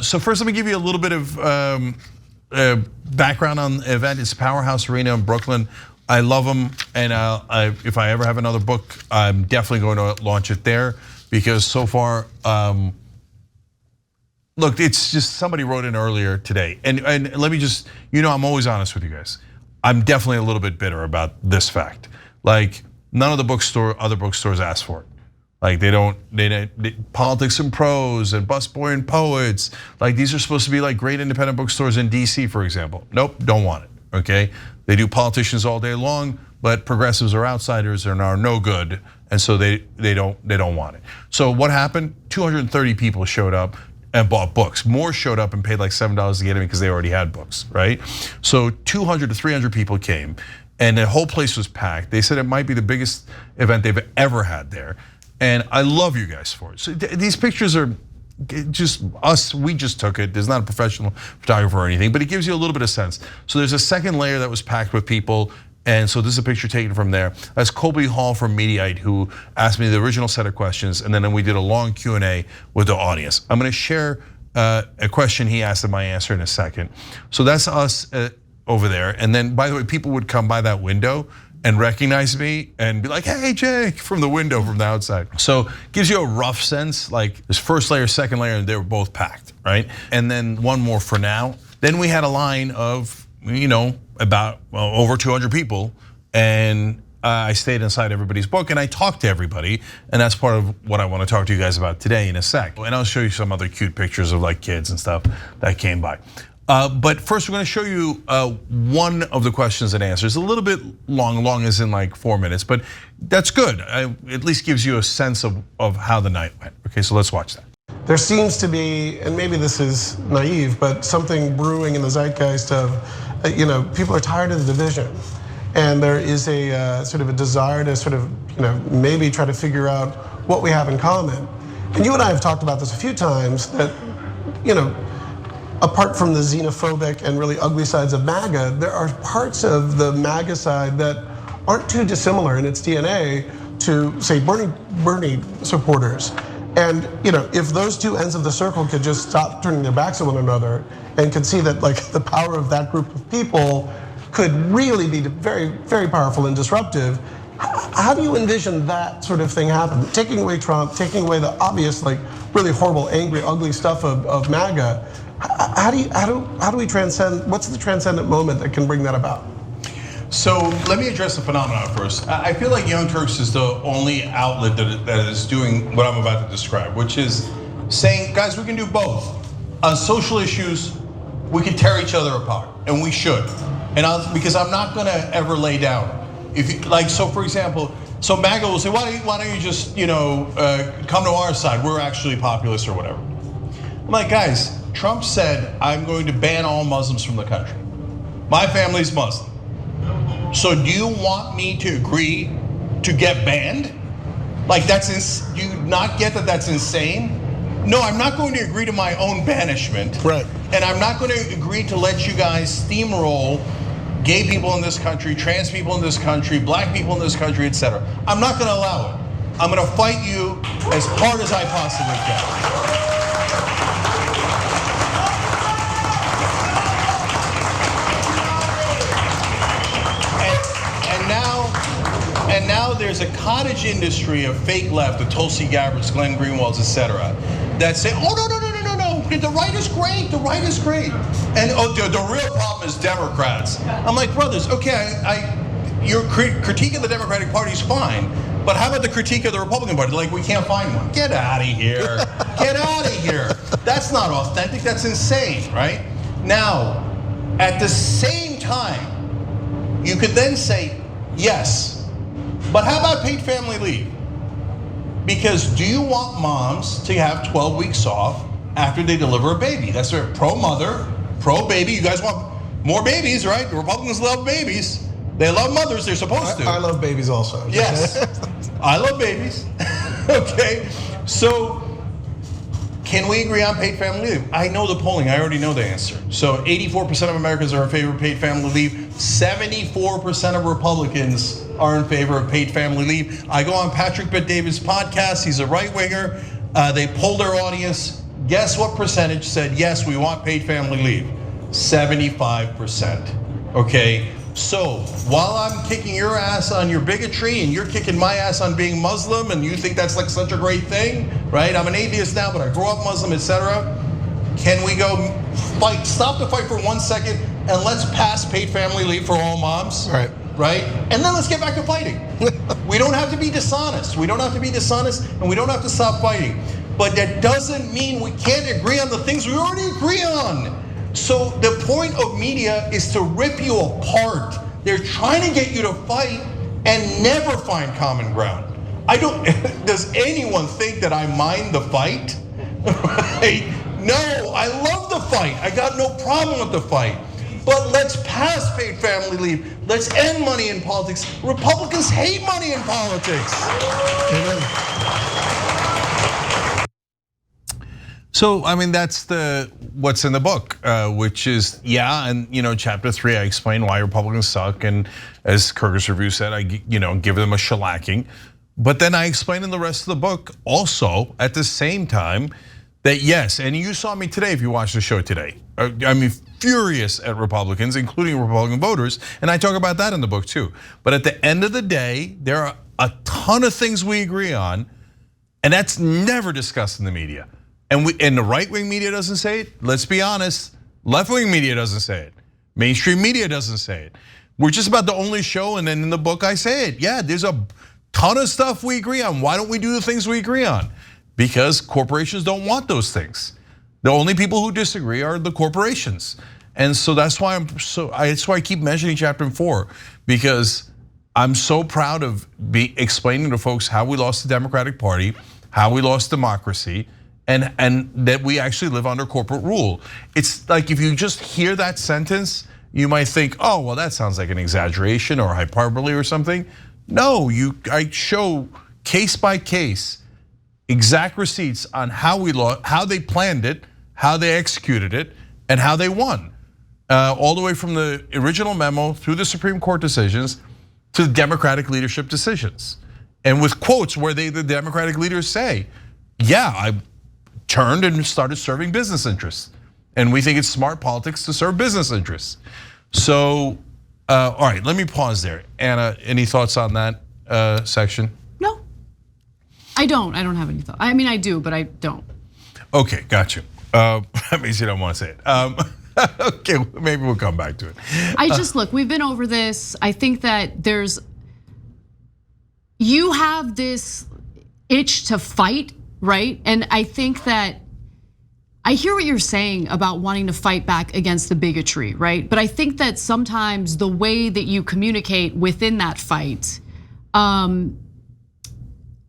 So first, let me give you a little bit of background on the event. It's Powerhouse Arena in Brooklyn. I love them, and if I ever have another book, I'm definitely going to launch it there because so far, look, it's just somebody wrote in earlier today, and let me just, I'm always honest with you guys. I'm definitely a little bit bitter about this fact. Like none of the other bookstores asked for it. Like they Politics and Prose and Busboy and Poets, like these are supposed to be like great independent bookstores in DC, for example. Nope, don't want it, okay? They do politicians all day long, but progressives are outsiders and are no good, and so they don't want it. So what happened? 230 people showed up and bought books. More showed up and paid like $7 to get in because they already had books, right? So 200 to 300 people came, and the whole place was packed. They said it might be the biggest event they've ever had there. And I love you guys for it. So these pictures are just us, we just took it. There's not a professional photographer or anything, but it gives you a little bit of sense. So there's a second layer that was packed with people, and so this is a picture taken from there. That's Colby Hall from Mediaite, who asked me the original set of questions, and then we did a long Q&A with the audience. I'm gonna share a question he asked and my answer in a second. So that's us over there, and then by the way, people would come by that window and recognize me and be like, hey, Jake, from the window, from the outside. So gives you a rough sense, like this first layer, second layer, and they were both packed, right? And then one more for now. Then we had a line of, about over 200 people, and I stayed inside everybody's book and I talked to everybody, and that's part of what I want to talk to you guys about today in a sec. And I'll show you some other cute pictures of like kids and stuff that came by. But first we're gonna show you one of the questions and answers. A little bit long as in like 4 minutes, but that's good. At least gives you a sense of how the night went. Okay, so let's watch that. There seems to be, and maybe this is naive, but something brewing in the zeitgeist of, people are tired of the division. And there is a sort of a desire to sort of, maybe try to figure out what we have in common. And you and I have talked about this a few times that, apart from the xenophobic and really ugly sides of MAGA, there are parts of the MAGA side that aren't too dissimilar in its DNA to, say, Bernie supporters. And if those two ends of the circle could just stop turning their backs on one another and could see that like the power of that group of people could really be very, very powerful and disruptive, how do you envision that sort of thing happen? Taking away Trump, taking away the obvious, like really horrible, angry, ugly stuff of MAGA. How do we transcend? What's the transcendent moment that can bring that about? So let me address the phenomenon first. I feel like Young Turks is the only outlet that is doing what I'm about to describe, which is saying, guys, we can do both. On social issues, we can tear each other apart, and we should. And because I'm not gonna ever lay down. If you, like, so for example, so MAGA will say, why don't you just come to our side? We're actually populist or whatever. I'm like, guys, Trump said, I'm going to ban all Muslims from the country. My family's Muslim. So do you want me to agree to get banned? Like do you not get that that's insane? No, I'm not going to agree to my own banishment. Right. And I'm not going to agree to let you guys steamroll gay people in this country, trans people in this country, black people in this country, etc. I'm not gonna allow it. I'm gonna fight you as hard as I possibly can. And now there's a cottage industry of fake left, the Tulsi Gabbards, Glenn Greenwalds, etc., that say, oh no, the right is great, the right is great. And the real problem is Democrats. I'm like, brothers, okay, your critique of the Democratic Party is fine, but how about the critique of the Republican Party? Like, we can't find one. Get out of here, get out of here. That's not authentic, that's insane, right? Now, at the same time, you could then say, yes, but how about paid family leave? Because do you want moms to have 12 weeks off after they deliver a baby? That's right, pro-mother, pro-baby. You guys want more babies, right? The Republicans love babies. They love mothers, they're supposed to. I love babies also. Yes, I love babies. Okay, so can we agree on paid family leave? I know the polling, I already know the answer. So 84% of Americans are in favor of paid family leave. 74% of Republicans are in favor of paid family leave. I go on Patrick Bet-David's podcast, he's a right winger. They poll their audience. guess what percentage said, yes, we want paid family leave? 75%, okay? So while I'm kicking your ass on your bigotry and you're kicking my ass on being Muslim and you think that's like such a great thing, right? I'm an atheist now, but I grew up Muslim, etc. Can we go fight, stop the fight for 1 second and let's pass paid family leave for all moms? Right? And then let's get back to fighting. We don't have to be dishonest. We don't have to be dishonest and we don't have to stop fighting. But that doesn't mean we can't agree on the things we already agree on. So the point of media is to rip you apart. They're trying to get you to fight and never find common ground. Does anyone think that I mind the fight? Right? No, I love the fight. I got no problem with the fight. But let's pass paid family leave. Let's end money in politics. Republicans hate money in politics. Amen. So, I mean, that's what's in the book, which is, yeah, and chapter 3, I explain why Republicans suck, and as Kirkus Review said, I give them a shellacking. But then I explain in the rest of the book also at the same time that yes, and you saw me today if you watched the show today. I mean, furious at Republicans, including Republican voters, and I talk about that in the book too. But at the end of the day, there are a ton of things we agree on, and that's never discussed in the media. And the right-wing media doesn't say it. Let's be honest, left-wing media doesn't say it. Mainstream media doesn't say it. We're just about the only show, and then in the book I say it. Yeah, there's a ton of stuff we agree on. Why don't we do the things we agree on? Because corporations don't want those things. The only people who disagree are the corporations. And so that's why that's why I keep mentioning chapter 4, because I'm so proud of explaining to folks how we lost the Democratic Party, how we lost democracy, and that we actually live under corporate rule. It's like if you just hear that sentence, you might think, oh, well, that sounds like an exaggeration or hyperbole or something. No, I show case by case exact receipts on how they planned it, how they executed it, and how they won. All the way from the original memo through the Supreme Court decisions to the Democratic leadership decisions. And with quotes where the Democratic leaders say, yeah, I turned and started serving business interests. And we think it's smart politics to serve business interests. So, all right, let me pause there. Anna, any thoughts on that section? No, I don't have any thoughts. I mean, I do, but I don't. Okay, got you. That means you don't want to say it. Okay, maybe we'll come back to it. Look, we've been over this. I think that you have this itch to fight, right? And I think that I hear what you're saying about wanting to fight back against the bigotry, right? But I think that sometimes the way that you communicate within that fight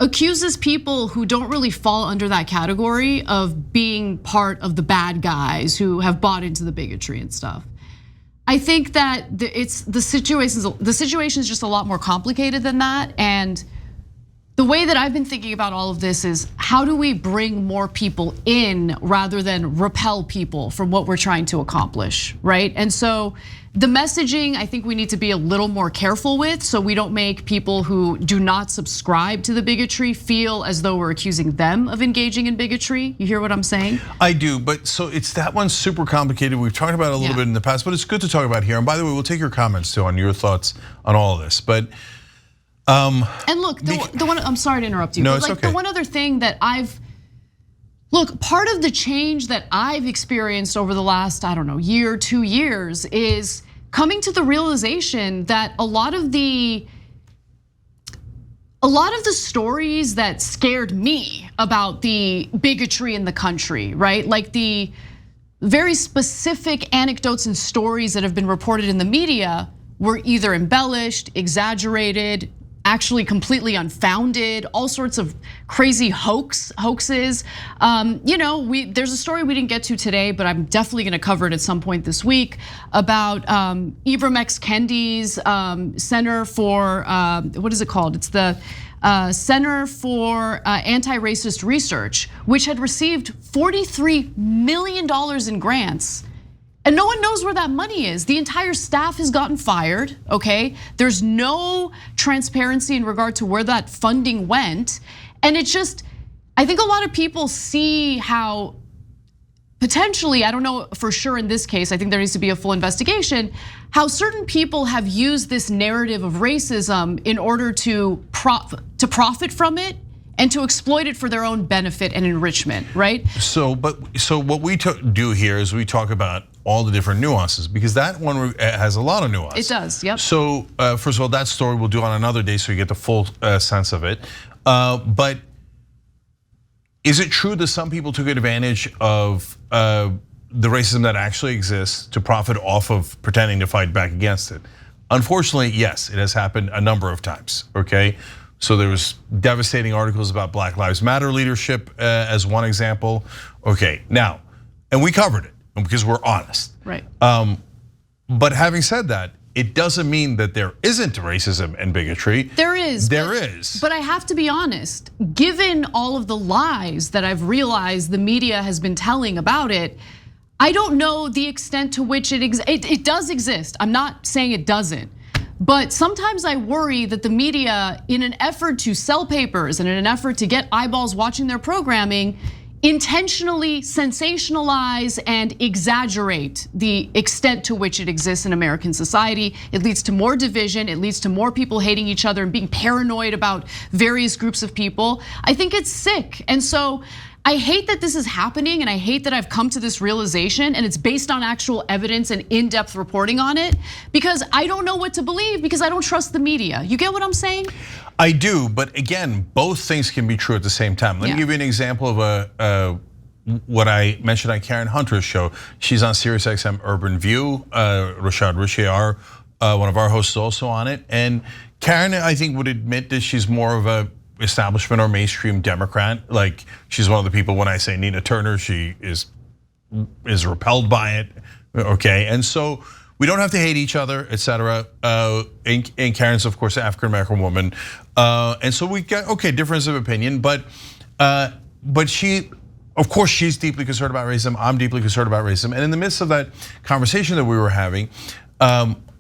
accuses people who don't really fall under that category of being part of the bad guys who have bought into the bigotry and stuff. I think that the situation is just a lot more complicated than that. And the way that I've been thinking about all of this is how do we bring more people in rather than repel people from what we're trying to accomplish, right? And so the messaging, I think we need to be a little more careful with so we don't make people who do not subscribe to the bigotry feel as though we're accusing them of engaging in bigotry. You hear what I'm saying? I do, but so it's that one's super complicated. We've talked about it a little bit in the past, but it's good to talk about here. And by the way, we'll take your comments too on your thoughts on all of this. But and look, the one, I'm sorry to interrupt you, no, but it's like okay. The one other thing that look, part of the change that I've experienced over the last, I don't know, year, 2 years is coming to the realization that a lot of the stories that scared me about the bigotry in the country, right? Like the very specific anecdotes and stories that have been reported in the media were either embellished, exaggerated, actually completely unfounded, all sorts of crazy hoaxes. There's a story we didn't get to today, but I'm definitely gonna cover it at some point this week about Ibram X. Kendi's Center for, what is it called? It's the Center for Anti-Racist Research, which had received $43 million in grants. And no one knows where that money is. The entire staff has gotten fired, okay? There's no transparency in regard to where that funding went. And it's just, I think a lot of people see how potentially, I don't know for sure in this case, I think there needs to be a full investigation, how certain people have used this narrative of racism in order to profit from it and to exploit it for their own benefit and enrichment, right? So what we do here is we talk about all the different nuances, because that one has a lot of nuance. It does, yep. So first of all, that story we'll do on another day so you get the full sense of it. But is it true that some people took advantage of the racism that actually exists to profit off of pretending to fight back against it? Unfortunately, yes, it has happened a number of times, okay? So there was devastating articles about Black Lives Matter leadership as one example. Okay, now, and we covered it because we're honest. Right. But having said that, it doesn't mean that there isn't racism and bigotry. There is. There is. But I have to be honest, given all of the lies that I've realized the media has been telling about it, I don't know the extent to which it does exist. I'm not saying it doesn't. But sometimes I worry that the media, in an effort to sell papers and in an effort to get eyeballs watching their programming, intentionally sensationalize and exaggerate the extent to which it exists in American society. It leads to more division, it leads to more people hating each other and being paranoid about various groups of people. I think it's sick. And so I hate that this is happening, and I hate that I've come to this realization, and it's based on actual evidence and in-depth reporting on it, because I don't know what to believe because I don't trust the media. You get what I'm saying? I do, but again, both things can be true at the same time. Let me give you an example of what I mentioned on Karen Hunter's show. She's on SiriusXM Urban View. Rashad Richeyar, one of our hosts, is also on it. And Karen, I think, would admit that she's more of a establishment or mainstream Democrat. Like, she's one of the people, when I say Nina Turner, she is repelled by it, okay? And so we don't have to hate each other, et cetera. And Karen's, of course, an African-American woman. And so we got, okay, difference of opinion, but she, of course, she's deeply concerned about racism. I'm deeply concerned about racism. And in the midst of that conversation that we were having,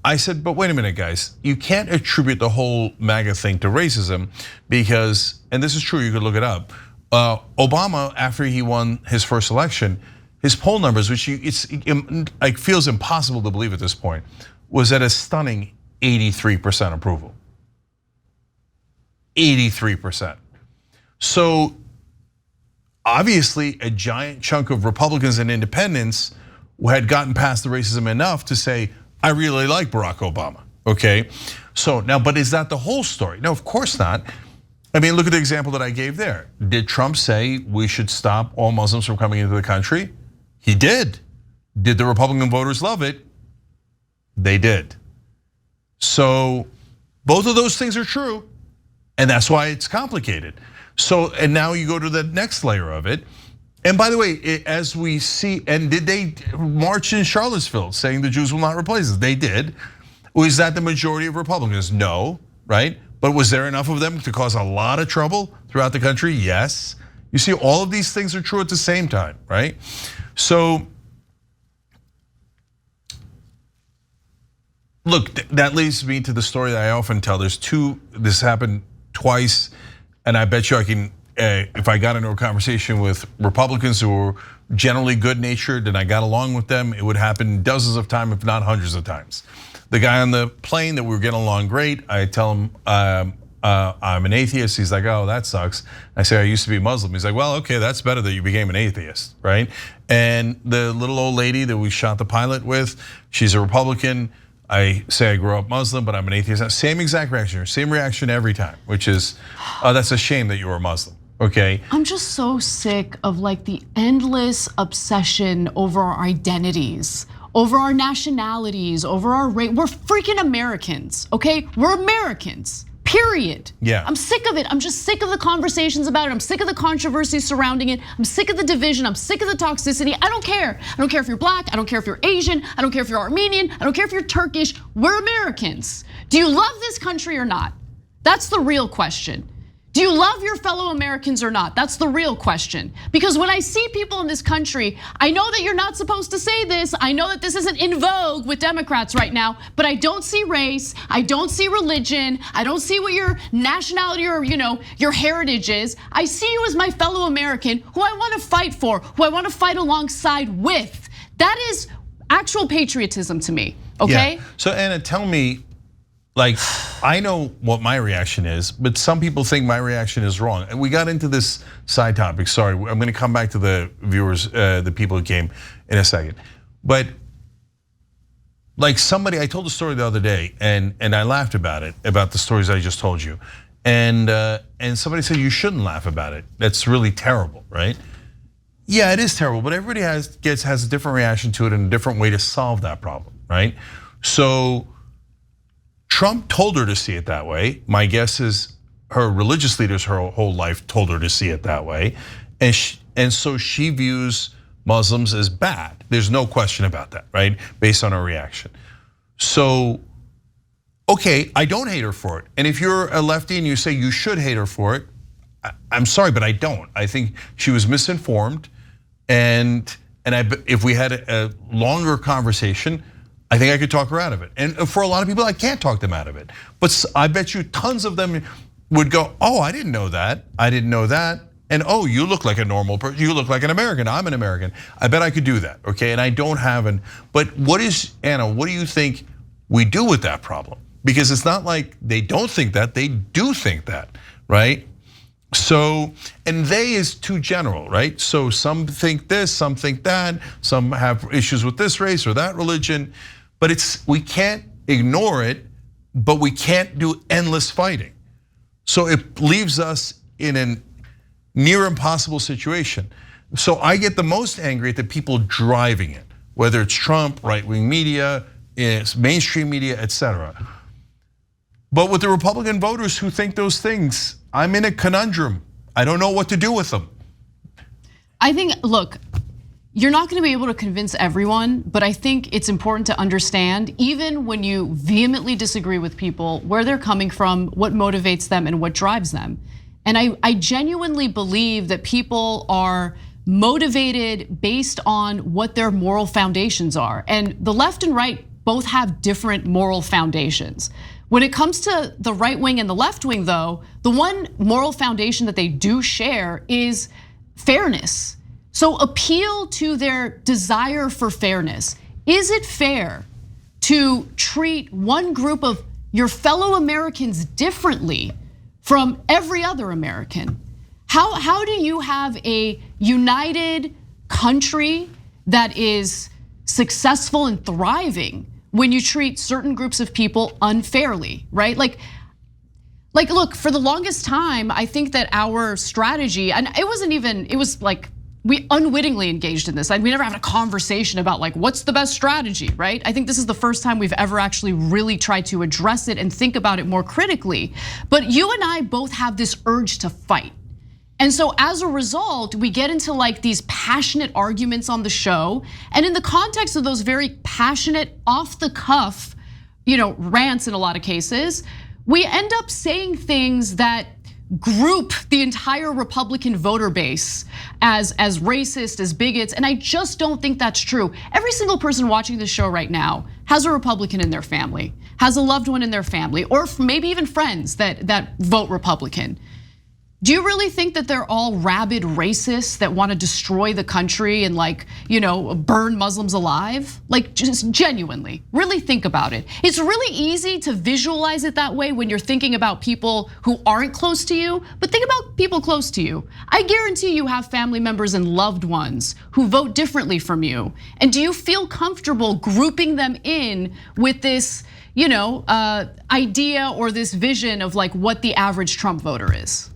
I said, but wait a minute, guys, you can't attribute the whole MAGA thing to racism because, and this is true, you could look it up. Obama, after he won his first election, his poll numbers, which it feels impossible to believe at this point, was at a stunning 83% approval. 83%. So obviously a giant chunk of Republicans and independents had gotten past the racism enough to say, I really like Barack Obama, okay? So now, but is that the whole story? No, of course not. I mean, look at the example that I gave there. Did Trump say we should stop all Muslims from coming into the country? He did. Did the Republican voters love it? They did. So both of those things are true, and that's why it's complicated. So, and now you go to the next layer of it. And by the way, as we see, and did they march in Charlottesville saying the Jews will not replace us? They did. Was that the majority of Republicans? No, right? But was there enough of them to cause a lot of trouble throughout the country? Yes. You see, all of these things are true at the same time, right? So, look, that leads me to the story that I often tell. This happened twice, and I bet you I can, if I got into a conversation with Republicans who were generally good-natured and I got along with them, it would happen dozens of times, if not hundreds of times. The guy on the plane that we were getting along great, I tell him I'm an atheist. He's like, oh, that sucks. I say, I used to be Muslim. He's like, well, okay, that's better that you became an atheist, right? And the little old lady that we shot the pilot with, she's a Republican. I say I grew up Muslim, but I'm an atheist. Same exact reaction, same reaction every time, which is, that's a shame that you were Muslim. Okay. I'm just so sick of like the endless obsession over our identities, over our nationalities, over our race. We're freaking Americans, okay? We're Americans, period. Yeah. I'm sick of it. I'm just sick of the conversations about it. I'm sick of the controversy surrounding it. I'm sick of the division. I'm sick of the toxicity. I don't care. I don't care if you're black. I don't care if you're Asian. I don't care if you're Armenian. I don't care if you're Turkish. We're Americans. Do you love this country or not? That's the real question. Do you love your fellow Americans or not? That's the real question. Because when I see people in this country, I know that you're not supposed to say this. I know that this isn't in vogue with Democrats right now, but I don't see race, I don't see religion, I don't see what your nationality or your heritage is. I see you as my fellow American who I want to fight for, who I want to fight alongside with. That is actual patriotism to me, okay? Yeah. So Anna, tell me, like, I know what my reaction is, but some people think my reaction is wrong. And we got into this side topic, sorry. I'm gonna come back to the viewers, the people who came in a second. But like I told a story the other day and I laughed about it, about the stories I just told you. And somebody said, you shouldn't laugh about it. That's really terrible, right? Yeah, it is terrible, but everybody has a different reaction to it and a different way to solve that problem, right? So Trump told her to see it that way. My guess is her religious leaders her whole life told her to see it that way. And so she views Muslims as bad. There's no question about that, right? Based on her reaction. So, okay, I don't hate her for it. And if you're a lefty and you say you should hate her for it, I'm sorry, but I don't. I think she was misinformed. And if we had a longer conversation, I think I could talk her out of it. And for a lot of people, I can't talk them out of it. But I bet you tons of them would go, oh, I didn't know that. I didn't know that. And oh, you look like a normal person. You look like an American. I'm an American. I bet I could do that, okay? And I don't have but Anna, what do you think we do with that problem? Because it's not like they don't think that, they do think that, right? So, and they is too general, right? So some think this, some think that, some have issues with this race or that religion, but we can't ignore it, but we can't do endless fighting. So it leaves us in a near impossible situation. So I get the most angry at the people driving it, whether it's Trump, right-wing media, it's mainstream media, etc. But with the Republican voters who think those things, I'm in a conundrum. I don't know what to do with them. I think, look, you're not gonna be able to convince everyone, but I think it's important to understand, even when you vehemently disagree with people, where they're coming from, what motivates them, and what drives them. And I genuinely believe that people are motivated based on what their moral foundations are. And the left and right both have different moral foundations. When it comes to the right wing and the left wing, though, the one moral foundation that they do share is fairness. So appeal to their desire for fairness. Is it fair to treat one group of your fellow Americans differently from every other American? How do you have a united country that is successful and thriving when you treat certain groups of people unfairly, right? Like look, for the longest time, I think that our strategy, and it was like we unwittingly engaged in this. We never had a conversation about like, what's the best strategy, right? I think this is the first time we've ever actually really tried to address it and think about it more critically. But you and I both have this urge to fight. And so as a result, we get into like these passionate arguments on the show. And in the context of those very passionate, off the cuff, rants in a lot of cases, we end up saying things that group the entire Republican voter base as racist, as bigots, and I just don't think that's true. Every single person watching this show right now has a Republican in their family, has a loved one in their family, or maybe even friends that vote Republican. Do you really think that they're all rabid racists that want to destroy the country and burn Muslims alive? Like, just genuinely, really think about it. It's really easy to visualize it that way when you're thinking about people who aren't close to you, but think about people close to you. I guarantee you have family members and loved ones who vote differently from you. And do you feel comfortable grouping them in with this, idea or this vision of like what the average Trump voter is?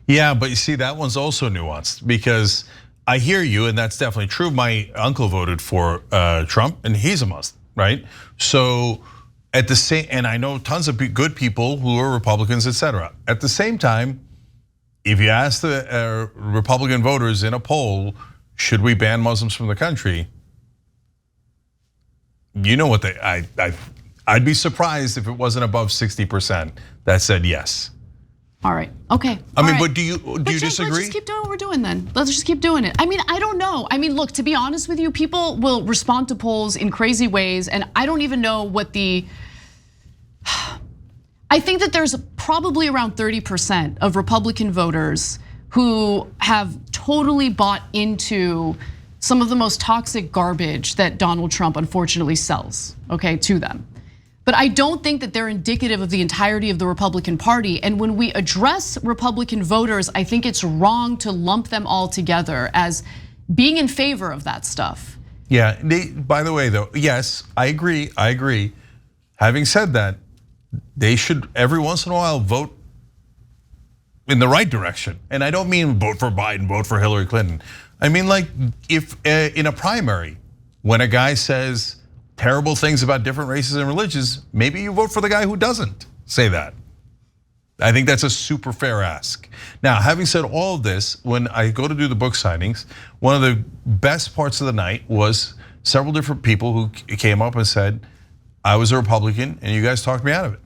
Yeah, but you see, that one's also nuanced because I hear you, and that's definitely true. My uncle voted for Trump, and he's a Muslim, right? So at the same, and I know tons of good people who are Republicans, etc. At the same time, if you ask the Republican voters in a poll, should we ban Muslims from the country? You know what I'd be surprised if it wasn't above 60% that said yes. All right. Okay. I mean, right. but do you disagree? Let's just keep doing what we're doing then. Let's just keep doing it. I mean, I don't know. I mean, look, to be honest with you, people will respond to polls in crazy ways, and I don't even know what the. I think that there's probably around 30% of Republican voters who have totally bought into some of the most toxic garbage that Donald Trump unfortunately sells, okay, to them. But I don't think that they're indicative of the entirety of the Republican Party. And when we address Republican voters, I think it's wrong to lump them all together as being in favor of that stuff. Yeah, by the way though, yes, I agree. Having said that, they should every once in a while vote in the right direction. And I don't mean vote for Biden, vote for Hillary Clinton. I mean, like, if in a primary, when a guy says terrible things about different races and religions, maybe you vote for the guy who doesn't say that. I think that's a super fair ask. Now, having said all of this, when I go to do the book signings, one of the best parts of the night was several different people who came up and said, I was a Republican and you guys talked me out of it.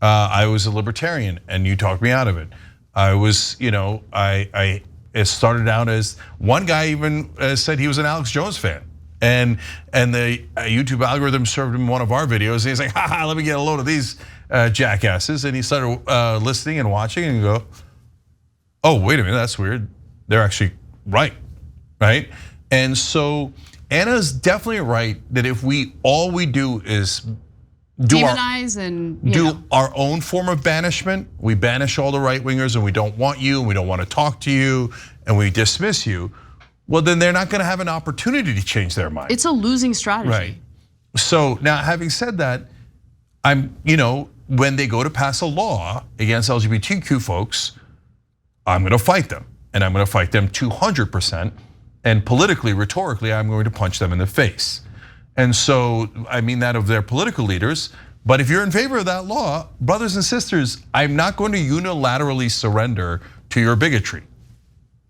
I was a libertarian and you talked me out of it. I was, it started out as, one guy even said he was an Alex Jones fan. And the YouTube algorithm served him one of our videos. He's like, ha, let me get a load of these jackasses. And he started listening and watching and go, oh, wait a minute, that's weird. They're actually right? And so Anna's definitely right that if all we do is demonize and our own form of banishment, we banish all the right wingers and we don't want you and we don't want to talk to you and we dismiss you, well, then they're not going to have an opportunity to change their mind. It's a losing strategy. Right. So now, having said that, when they go to pass a law against LGBTQ folks, I'm going to fight them, and I'm going to fight them 200%. And politically, rhetorically, I'm going to punch them in the face. And so I mean that of their political leaders. But if you're in favor of that law, brothers and sisters, I'm not going to unilaterally surrender to your bigotry.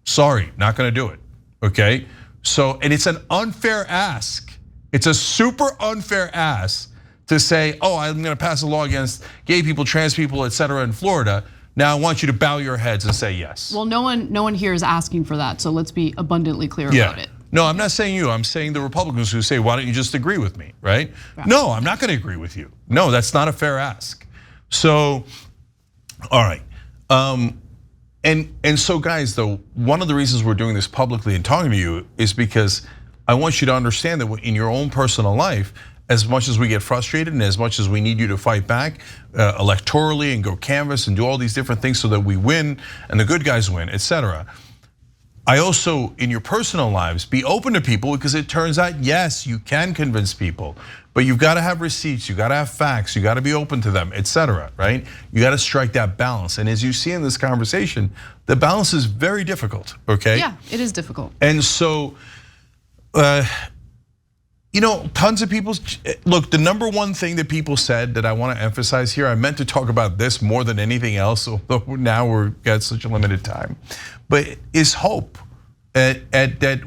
Sorry, not going to do it. Okay, so, and it's an unfair ask. It's a super unfair ask to say, oh, I'm gonna pass a law against gay people, trans people, et cetera, in Florida. Now I want you to bow your heads and say yes. Well, no one here is asking for that, so let's be abundantly clear about it. No, I'm not saying you, I'm saying the Republicans who say, why don't you just agree with me, right? No, I'm not gonna agree with you. No, that's not a fair ask. So, all right. And so guys, though, one of the reasons we're doing this publicly and talking to you is because I want you to understand that in your own personal life, as much as we get frustrated and as much as we need you to fight back electorally and go canvass and do all these different things so that we win and the good guys win, et cetera. I also, in your personal lives, be open to people because it turns out, yes, you can convince people, but you've got to have receipts, you got to have facts, you got to be open to them, et cetera, right? You got to strike that balance. And as you see in this conversation, the balance is very difficult, okay? Yeah, it is difficult. And so, tons of people, look, the number one thing that people said that I want to emphasize here, I meant to talk about this more than anything else, although now we've got such a limited time, but is hope that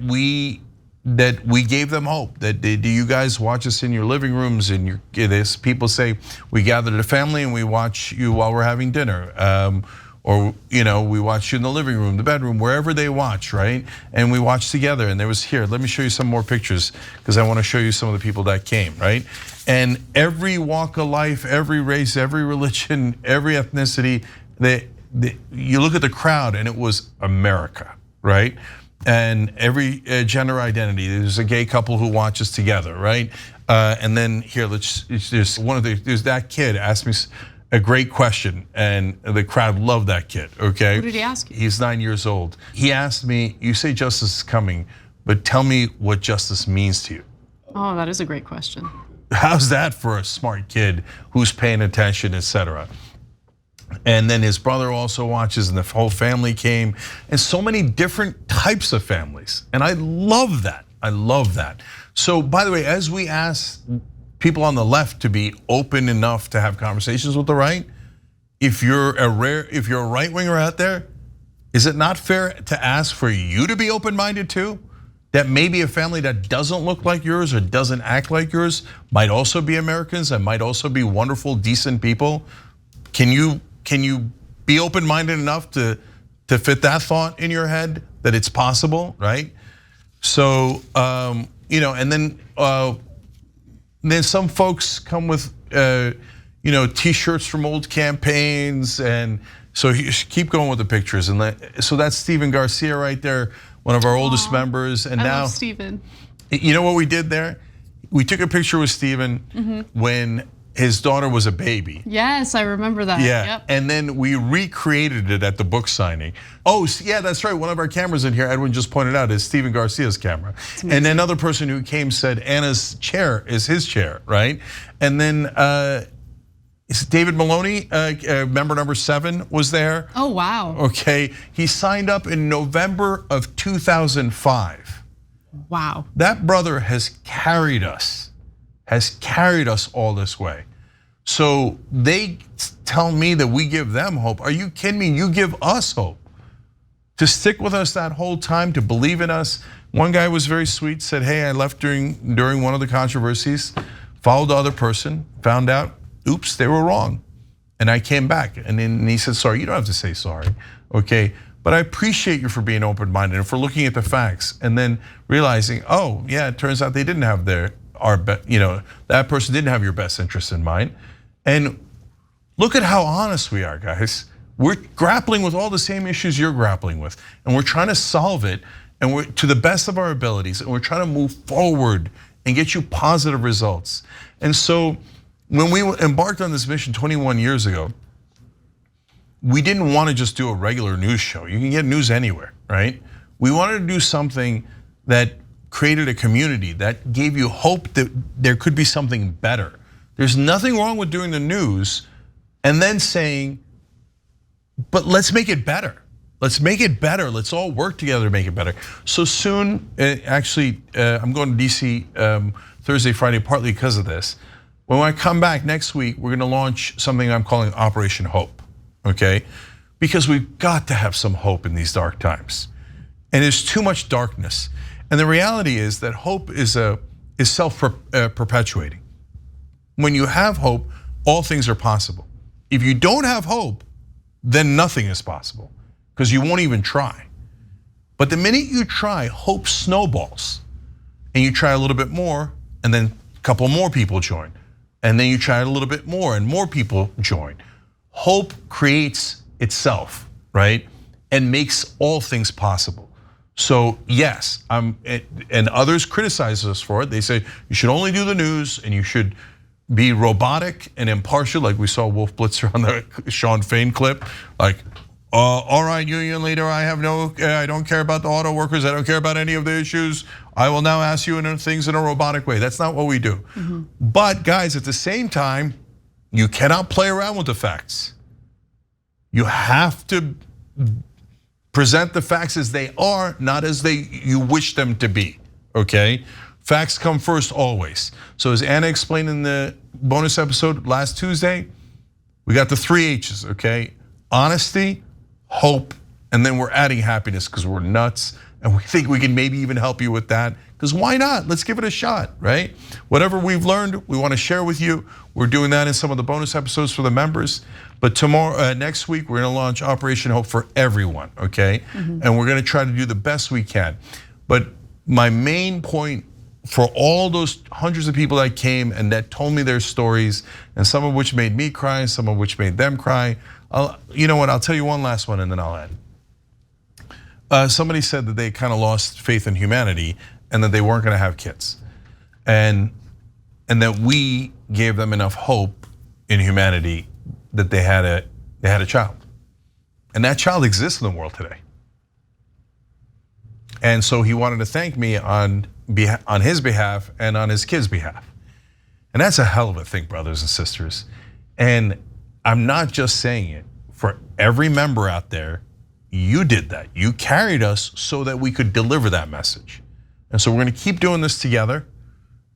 we gave them hope. That do you guys watch us in your living rooms and this people say we gathered a family and we watch you while we're having dinner, or we watch you in the living room, the bedroom, wherever they watch, right? And we watch together. And there was here. Let me show you some more pictures because I want to show you some of the people that came, right? And every walk of life, every race, every religion, every ethnicity. You look at the crowd and it was America, right? And every gender identity. There's a gay couple who watches together, right? And then here, there's that kid asked me a great question, and the crowd loved that kid, okay? What did he ask you? He's 9 years old. He asked me, you say justice is coming, but tell me what justice means to you. Oh, that is a great question. How's that for a smart kid who's paying attention, et cetera? And then his brother also watches, and the whole family came, and so many different types of families. And I love that, I love that. So by the way, as we ask people on the left to be open enough to have conversations with the right, if you're a right winger out there, is it not fair to ask for you to be open-minded too? That maybe a family that doesn't look like yours or doesn't act like yours might also be Americans and might also be wonderful, decent people. Can you be open-minded enough to fit that thought in your head that it's possible, right? So, and then some folks come with, T-shirts from old campaigns, and so you keep going with the pictures. And so that's Steven Garcia right there, one of our oldest members. And now, Steven. You know what we did there? We took a picture with Steven when his daughter was a baby. Yes, I remember that. Yeah, yep. And then we recreated it at the book signing. Oh, yeah, that's right. One of our cameras in here, Edwin just pointed out, is Steven Garcia's camera. And another person who came said Anna's chair is his chair, right? And then David Maloney, member number 7, was there. Oh, wow. Okay, he signed up in November of 2005. Wow. That brother has carried us all this way. So they tell me that we give them hope. Are you kidding me? You give us hope. To stick with us that whole time, to believe in us. One guy was very sweet, said, hey, I left during one of the controversies, followed the other person, found out, oops, they were wrong. And I came back, and then he said, sorry, you don't have to say sorry, okay? But I appreciate you for being open-minded and for looking at the facts and then realizing, oh, yeah, it turns out they didn't have that person didn't have your best interest in mind. And look at how honest we are, guys. We're grappling with all the same issues you're grappling with, and we're trying to solve it, and we're to the best of our abilities, and we're trying to move forward and get you positive results. And so when we embarked on this mission 21 years ago, we didn't want to just do a regular news show. You can get news anywhere, right? We wanted to do something that created a community that gave you hope that there could be something better. There's nothing wrong with doing the news and then saying, but let's make it better. Let's make it better. Let's all work together to make it better. So soon, actually, I'm going to DC Thursday, Friday, partly because of this. When I come back next week, we're gonna launch something I'm calling Operation Hope, okay? Because we've got to have some hope in these dark times. And there's too much darkness. And the reality is that hope is self-perpetuating. When you have hope, all things are possible. If you don't have hope, then nothing is possible because you won't even try. But the minute you try, hope snowballs. And you try a little bit more, and then a couple more people join. And then you try it a little bit more, and more people join. Hope creates itself, right? And makes all things possible. So yes, and others criticize us for it. They say you should only do the news and you should be robotic and impartial, like we saw Wolf Blitzer on the Sean Fain clip. Like, all right, union leader, I don't care about the auto workers. I don't care about any of the issues. I will now ask you things in a robotic way. That's not what we do. But guys, at the same time, you cannot play around with the facts. You have to present the facts as they are, not as you wish them to be, okay? Facts come first always. So as Anna explained in the bonus episode last Tuesday, we got the 3 H's, okay? Honesty, hope, and then we're adding happiness because we're nuts and we think we can maybe even help you with that. Because why not? Let's give it a shot, right? Whatever we've learned, we want to share with you. We're doing that in some of the bonus episodes for the members. But tomorrow, next week, we're going to launch Operation Hope for everyone, okay? And we're going to try to do the best we can. But my main point for all those hundreds of people that came and that told me their stories, and some of which made me cry, some of which made them cry. You know what? I'll tell you one last one, and then I'll end. Somebody said that they kind of lost faith in humanity, and that they weren't going to have kids, and that we gave them enough hope in humanity that they had a child, and that child exists in the world today. And so he wanted to thank me on his behalf and on his kids' behalf, and that's a hell of a thing, brothers and sisters. And I'm not just saying it for every member out there. You did that. You carried us so that we could deliver that message. And so we're going to keep doing this together.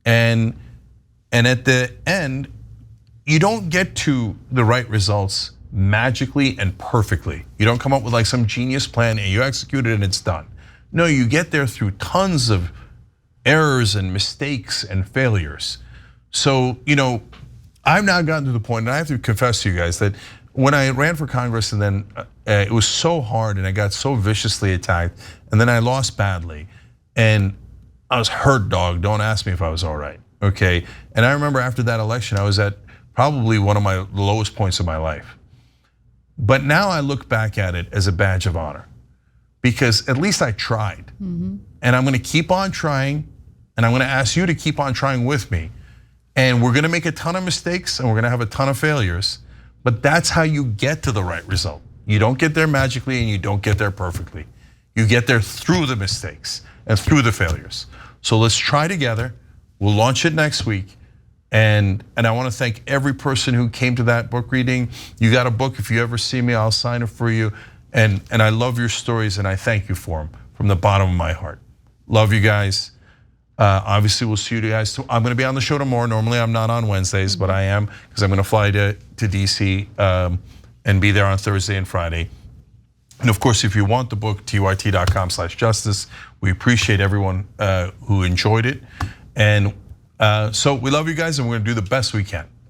And at the end, you don't get to the right results magically and perfectly. You don't come up with like some genius plan and you execute it and it's done. No, you get there through tons of errors and mistakes and failures. So, I've now gotten to the point, and I have to confess to you guys that when I ran for Congress, and then it was so hard, and I got so viciously attacked, and then I lost badly, and I was hurt, dog. Don't ask me if I was all right, okay? And I remember after that election, I was at probably one of my lowest points of my life. But now I look back at it as a badge of honor, because at least I tried. And I'm gonna keep on trying, and I'm gonna ask you to keep on trying with me. And we're gonna make a ton of mistakes, and we're gonna have a ton of failures, but that's how you get to the right result. You don't get there magically, and you don't get there perfectly. You get there through the mistakes and through the failures. So let's try together. We'll launch it next week. And I want to thank every person who came to that book reading. You got a book. If you ever see me, I'll sign it for you. And I love your stories, and I thank you for them from the bottom of my heart. Love you guys. Obviously, we'll see you guys. I'm going to be on the show tomorrow. Normally, I'm not on Wednesdays, but I am, because I'm going to fly to DC and be there on Thursday and Friday. And of course, if you want the book, tyt.com/justice. We appreciate everyone who enjoyed it. And so we love you guys, and we're gonna do the best we can.